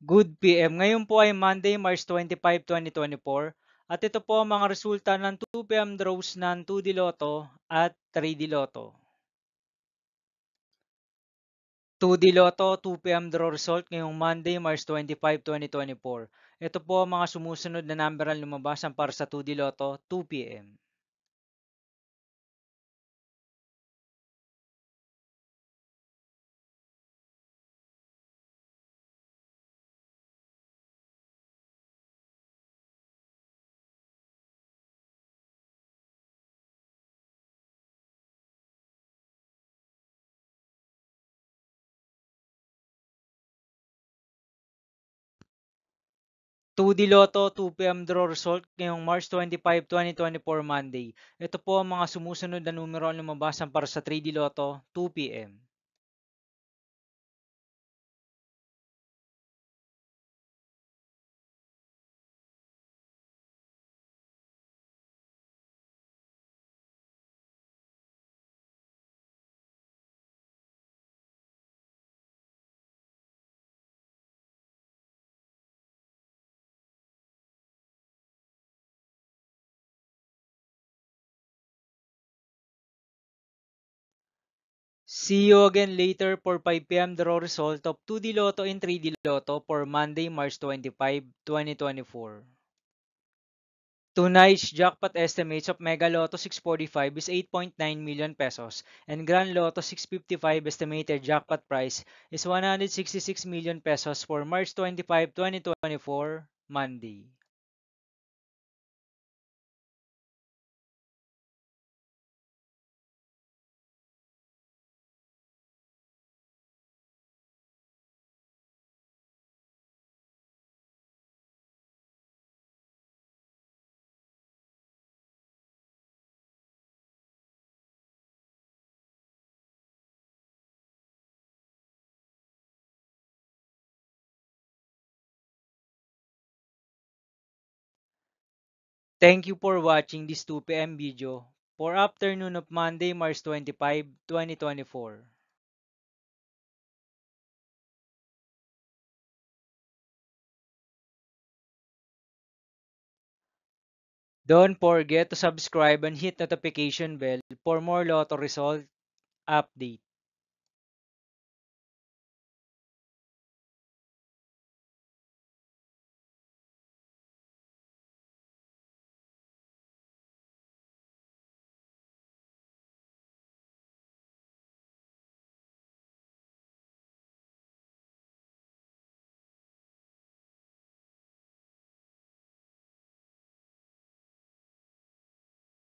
Good PM. Ngayon po ay Monday, March 25, 2024. At ito po ang mga resulta ng 2 PM draws ng 2D Lotto at 3D Lotto. 2D Lotto 2 PM draw result ngayong Monday, March 25, 2024. Ito po ang mga sumusunod na number ang lumabasan para sa 2D Lotto 2 PM. 2D Lotto 2 PM draw result ngayong March 25, 2024 Monday. Ito po ang mga sumusunod na numero ang lumabasan para sa 3D Lotto 2 PM. See you again later for 5 PM draw result of 2D Lotto and 3D Lotto for Monday, March 25, 2024. Tonight's jackpot estimates of Mega Lotto 645 is 8.9 million pesos and Grand Lotto 655 estimated jackpot price is 166 million pesos for March 25, 2024, Monday. Thank you for watching this 2 PM video for afternoon of Monday, March 25, 2024. Don't forget to subscribe and hit notification bell for more Lotto result update.